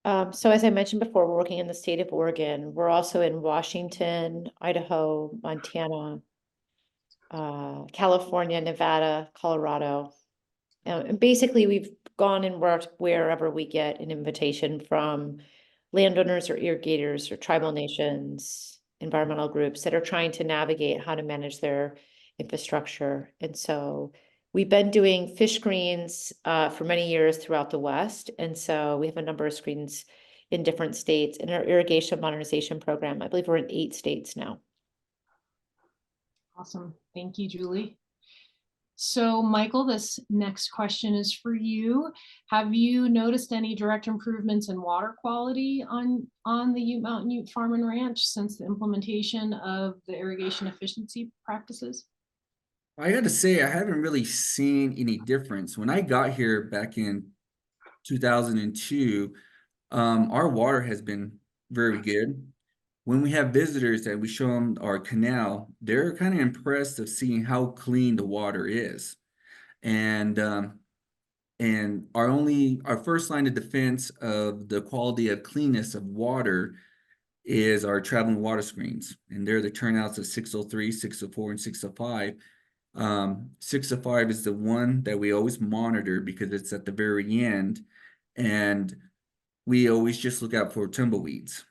So as I mentioned before, we're working in the state of Oregon. We're also in Washington, Idaho, Montana, California, Nevada, Colorado. And basically, we've gone and worked wherever we get an invitation from landowners or irrigators or tribal nations, environmental groups that are trying to navigate how to manage their infrastructure. And so we've been doing fish screens for many years throughout the West. And so we have a number of screens in different states. In our irrigation modernization program, I believe we're in 8 states now. Awesome. Thank you, Julie. So Michael, this next question is for you. Have you noticed any direct improvements in water quality on the Ute Mountain Ute Farm and Ranch since the implementation of the irrigation efficiency practices? I got to say, I haven't really seen any difference. When I got here back in 2002, our water has been very good. When we have visitors that we show them our canal, they're kind of impressed of seeing how clean the water is. And our first line of defense of the quality of cleanness of water is our traveling water screens. And they're the turnouts of 603, 604, and 605. 605 is the one that we always monitor because it's at the very end. And we always just look out for tumbleweeds.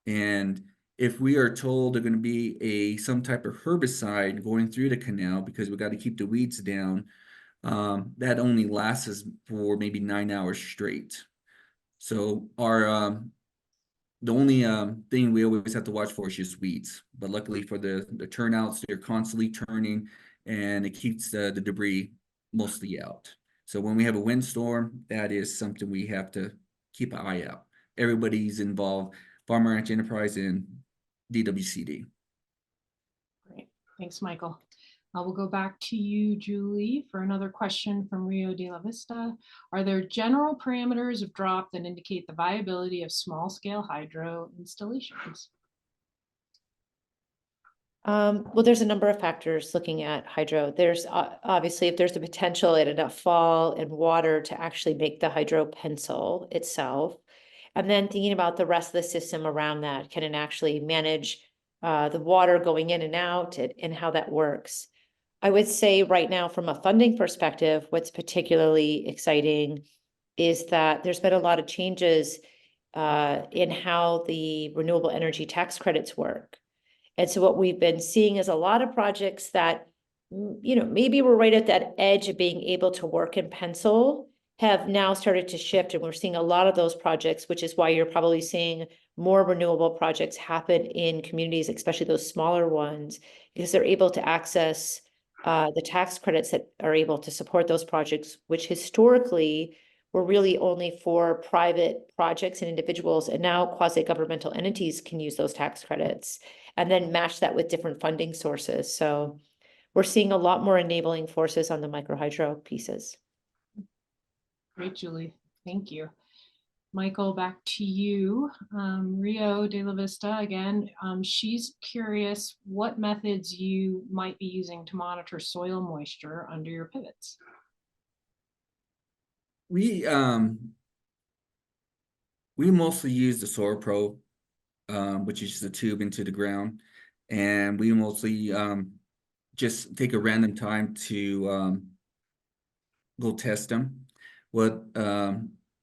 And if we are told they're going to be some type of herbicide going through the canal because we got to keep the weeds down, that only lasts us for maybe 9 hours straight. So the only thing we always have to watch for is just weeds. But luckily for the turnouts, they're constantly turning, and it keeps the debris mostly out. So when we have a windstorm, that is something we have to keep an eye out. Everybody's involved, Farm and Ranch Enterprise and DWCD. Great, thanks, Michael. I will go back to you, Julie, for another question from Rio de la Vista. Are there general parameters of drop that indicate the viability of small-scale hydro installations? Well, there's a number of factors looking at hydro. There's obviously if there's the potential at enough fall and water to actually make the hydro pencil itself. And then thinking about the rest of the system around that, can it actually manage the water going in and out and how that works? I would say right now, from a funding perspective, what's particularly exciting is that there's been a lot of changes in how the renewable energy tax credits work. And so what we've been seeing is a lot of projects that, maybe we're right at that edge of being able to work in pencil, have now started to shift. And we're seeing a lot of those projects, which is why you're probably seeing more renewable projects happen in communities, especially those smaller ones, because they're able to access the tax credits that are able to support those projects, which historically were really only for private projects and individuals. And now quasi-governmental entities can use those tax credits and then match that with different funding sources. So we're seeing a lot more enabling forces on the microhydro pieces. Great, Julie. Thank you. Michael, back to you. Rio de la Vista, again, she's curious what methods you might be using to monitor soil moisture under your pivots. We mostly use the Soil Pro, which is just a tube into the ground, and we mostly just take a random time to go test them. What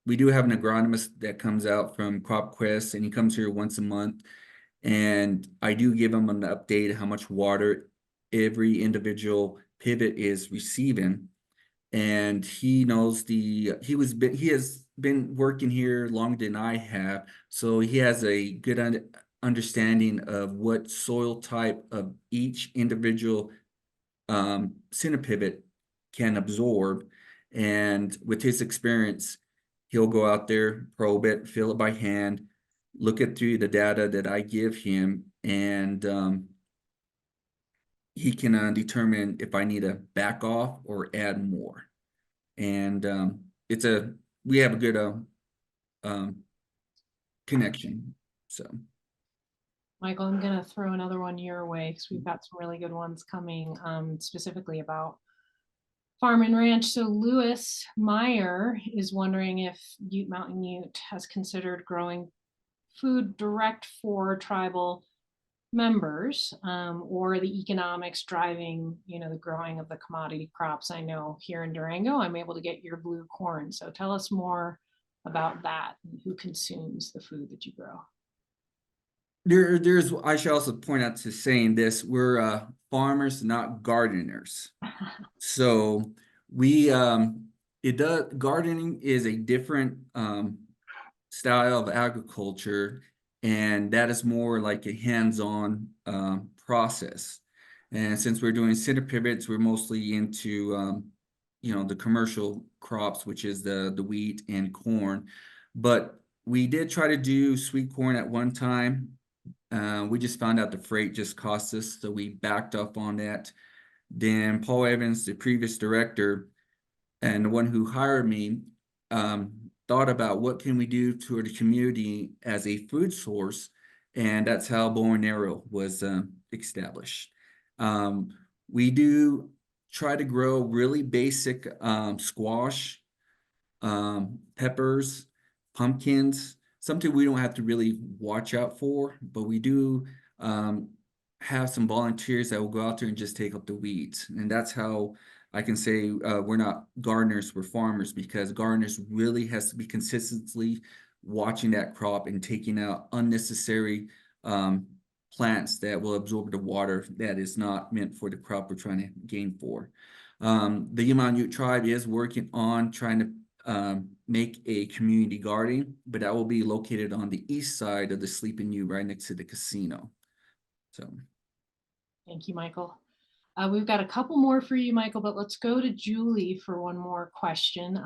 we do have an agronomist that comes out from CropQuest, and he comes here once a month, and I do give him an update how much water every individual pivot is receiving. And he knows he has been working here longer than I have, so he has a good understanding of what soil type of each individual center pivot can absorb. And with his experience, he'll go out there, probe it, feel it by hand, look at through the data that I give him, and he can determine if I need to back off or add more. And we have a good connection. So, Michael, I'm going to throw another one your way because we've got some really good ones coming, specifically about farm and ranch. So Lewis Meyer is wondering if Ute Mountain Ute has considered growing food direct for tribal members, or the economics driving, the growing of the commodity crops. I know here in Durango, I'm able to get your blue corn. So tell us more about that and who consumes the food that you grow. I should also point out to saying this, we're farmers, not gardeners. So gardening is a different style of agriculture, and that is more like a hands-on process. And since we're doing center pivots, we're mostly into the commercial crops, which is the wheat and corn. But we did try to do sweet corn at one time. We just found out the freight just cost us, so we backed up on that. Then Paul Evans, the previous director, and the one who hired me, thought about what can we do to the community as a food source, and that's how Bow and Arrow was established. We do try to grow really basic squash, peppers, pumpkins, something we don't have to really watch out for, but we do have some volunteers that will go out there and just take up the weeds. And that's how I can say we're not gardeners, we're farmers, because gardeners really has to be consistently watching that crop and taking out unnecessary plants that will absorb the water that is not meant for the crop we're trying to gain for. The Yaman Ute tribe is working on trying to make a community garden, but that will be located on the east side of the Sleeping Ute, right next to the casino. So, thank you, Michael. We've got a couple more for you, Michael, but let's go to Julie for one more question.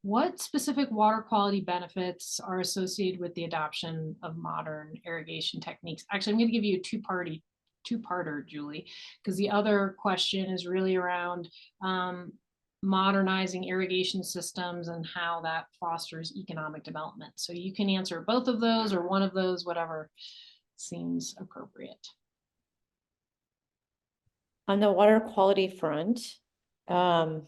What specific water quality benefits are associated with the adoption of modern irrigation techniques? Actually, I'm going to give you a two-party two-parter, Julie, because the other question is really around modernizing irrigation systems and how that fosters economic development. So you can answer both of those or one of those, whatever seems appropriate. On the water quality front, the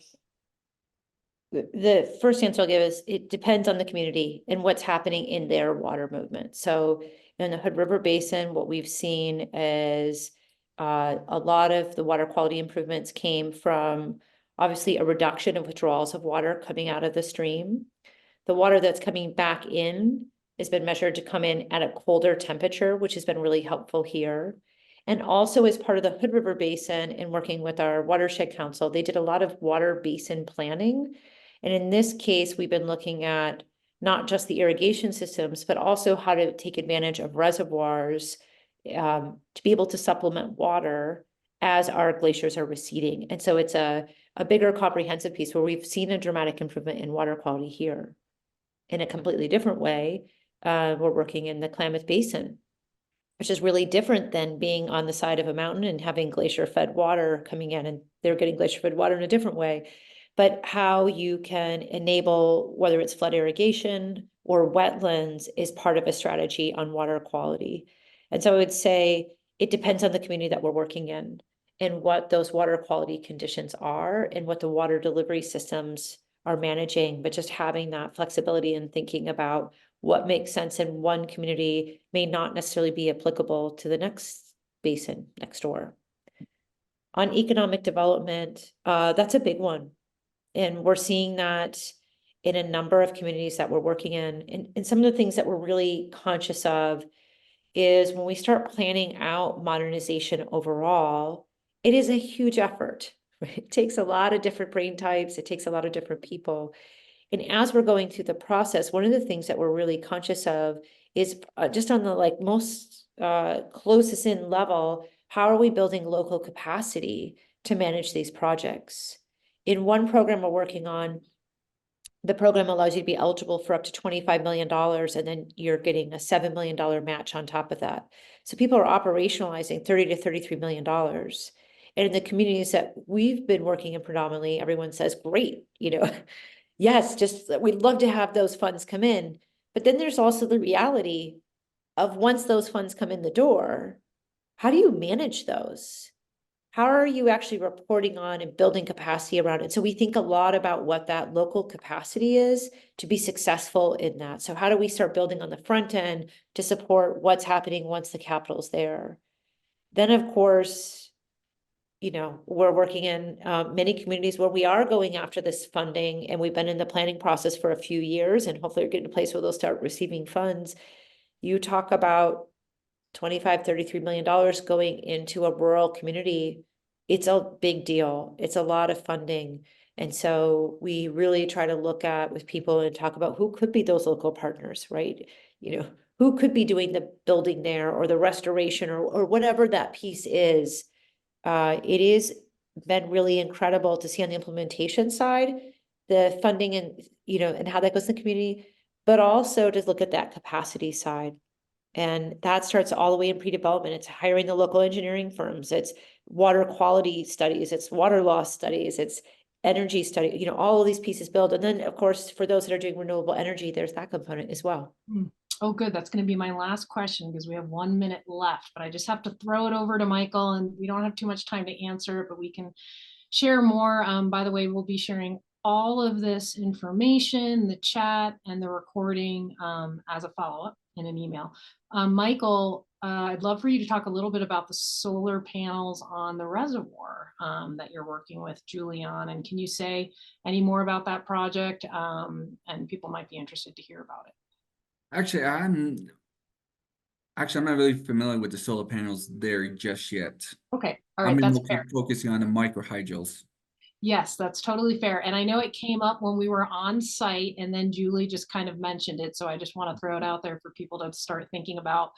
first answer I'll give is it depends on the community and what's happening in their water movement. So in the Hood River Basin, what we've seen is a lot of the water quality improvements came from obviously a reduction of withdrawals of water coming out of the stream. The water that's coming back in has been measured to come in at a colder temperature, which has been really helpful here. And also as part of the Hood River Basin and working with our watershed council, they did a lot of water basin planning. And in this case, we've been looking at not just the irrigation systems, but also how to take advantage of reservoirs to be able to supplement water as our glaciers are receding. And so it's a bigger comprehensive piece where we've seen a dramatic improvement in water quality here. In a completely different way, we're working in the Klamath Basin, which is really different than being on the side of a mountain and having glacier-fed water coming in, and they're getting glacier-fed water in a different way. But how you can enable, whether it's flood irrigation or wetlands, is part of a strategy on water quality. And so I would say it depends on the community that we're working in and what those water quality conditions are and what the water delivery systems are managing, but just having that flexibility and thinking about what makes sense in one community may not necessarily be applicable to the next basin next door. On economic development, that's a big one. And we're seeing that in a number of communities that we're working in. And some of the things that we're really conscious of is when we start planning out modernization overall, it is a huge effort. Right? It takes a lot of different brain types. It takes a lot of different people. And as we're going through the process, one of the things that we're really conscious of is just on the like most closest in level, how are we building local capacity to manage these projects? In one program we're working on, the program allows you to be eligible for up to $25 million, and then you're getting a $7 million match on top of that. So people are operationalizing $30 to $33 million. And in the communities that we've been working in predominantly, everyone says, great, yes, just we'd love to have those funds come in. But then there's also the reality of once those funds come in the door, how do you manage those? How are you actually reporting on and building capacity around it? So we think a lot about what that local capacity is to be successful in that. So how do we start building on the front end to support what's happening once the capital's there? Then, of course, we're working in many communities where we are going after this funding, and we've been in the planning process for a few years, and hopefully we're getting to a place where they'll start receiving funds. You talk about $25, $33 million going into a rural community. It's a big deal. It's a lot of funding. And so we really try to look at with people and talk about who could be those local partners, right? Who could be doing the building there or the restoration or whatever that piece is. It is been really incredible to see on the implementation side, the funding and how that goes in the community, but also to look at that capacity side. And that starts all the way in pre-development. It's hiring the local engineering firms. It's water quality studies. It's water loss studies. It's energy study, all of these pieces build. And then, of course, for those that are doing renewable energy, there's that component as well. Oh, good. That's going to be my last question because we have 1 minute left, but I just have to throw it over to Michael, and we don't have too much time to answer it, but we can share more. By the way, we'll be sharing all of this information, the chat and the recording as a follow-up in an email. Michael, I'd love for you to talk a little bit about the solar panels on the reservoir that you're working with Julie on. And can you say any more about that project? And people might be interested to hear about it. Actually, I'm not really familiar with the solar panels there just yet. Okay, all right, that's fair. Focusing on the microhydros. Yes, that's totally fair. And I know it came up when we were on site and then Julie just kind of mentioned it. So I just want to throw it out there for people to start thinking about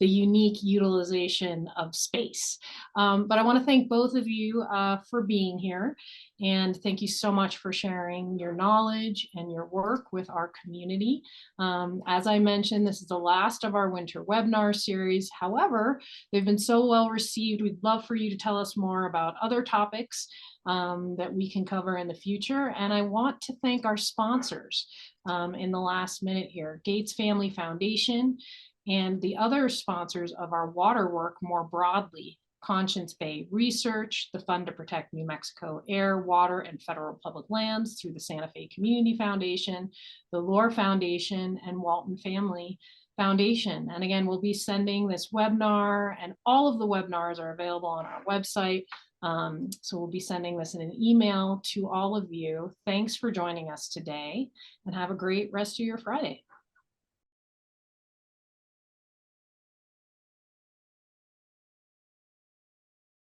the unique utilization of space. But I want to thank both of you for being here. And thank you so much for sharing your knowledge and your work with our community. As I mentioned, this is the last of our winter webinar series. However, they've been so well received. We'd love for you to tell us more about other topics that we can cover in the future. And I want to thank our sponsors in the last minute here, Gates Family Foundation, and the other sponsors of our water work more broadly, Conscience Bay Research, the Fund to Protect New Mexico Air, Water, and Federal Public Lands through the Santa Fe Community Foundation, the Lore Foundation, and Walton Family Foundation. And again, we'll be sending this webinar, and all of the webinars are available on our website. So we'll be sending this in an email to all of you. Thanks for joining us today, and have a great rest of your Friday.